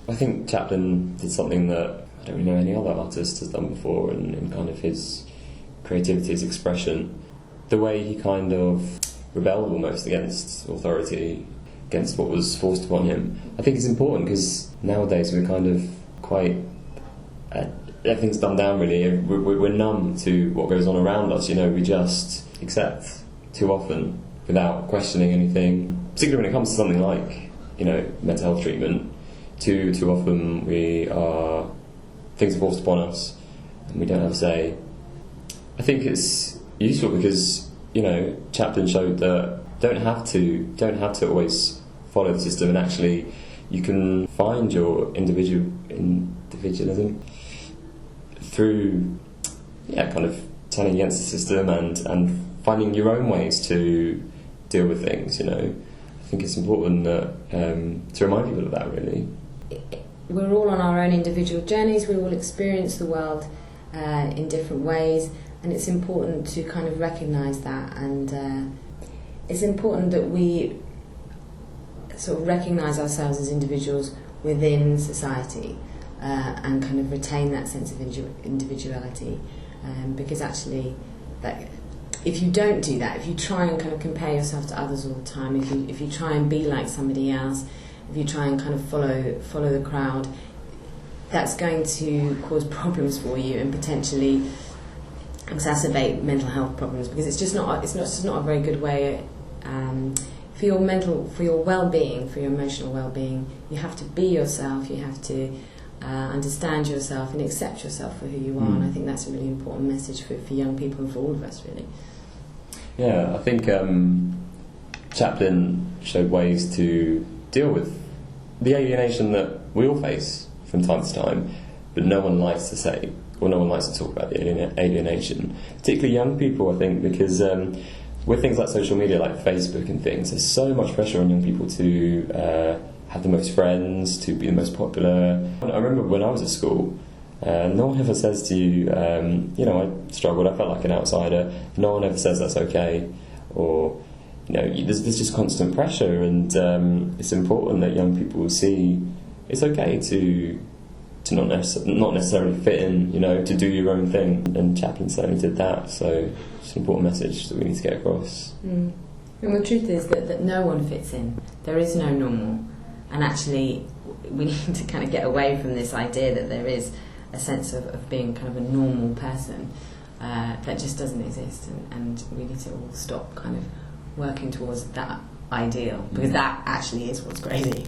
I think Chaplin did something that I don't really know any other artist has done before in kind of his creativity, his expression. The way he kind of rebelled almost against authority, against what was forced upon him, I think it's important because nowadays we're kind of quite... everything's dumbed down really. We're numb to what goes on around us, we just accept too often without questioning anything, particularly when it comes to something like, mental health treatment. Too often things are forced upon us and we don't have a say. I think it's useful because, Chaplin showed that don't have to always follow the system, and actually you can find your individualism through kind of turning against the system and finding your own ways to deal with things. I think it's important that to remind people of that really. We're all on our own individual journeys, we all experience the world in different ways, and it's important to kind of recognise that, and it's important that we sort of recognise ourselves as individuals within society and kind of retain that sense of individuality, because actually if you don't do that, if you try and kind of compare yourself to others all the time, if you try and be like somebody else, if you try and kind of follow the crowd, that's going to cause problems for you and potentially exacerbate mental health problems, because it's just not a very good way for your well-being, for your emotional well-being. You have to be yourself, you have to understand yourself and accept yourself for who you are, and I think that's a really important message for young people and for all of us really. Yeah, I think Chaplin showed ways to deal with the alienation that we all face from time to time, but no one likes to say, or no one likes to talk about the alienation, particularly young people, I think, because with things like social media, like Facebook and things, there's so much pressure on young people to have the most friends, to be the most popular. I remember when I was at school, no one ever says to you, I struggled, I felt like an outsider. No one ever says that's okay, or there's just constant pressure, and it's important that young people see it's okay to not necessarily fit in, to do your own thing, and Chaplin certainly did that, so it's an important message that we need to get across. And the truth is that no one fits in. There is no normal, and actually we need to kind of get away from this idea that there is a sense of being kind of a normal person that just doesn't exist, and we need to all stop kind of working towards that ideal, because that actually is what's crazy.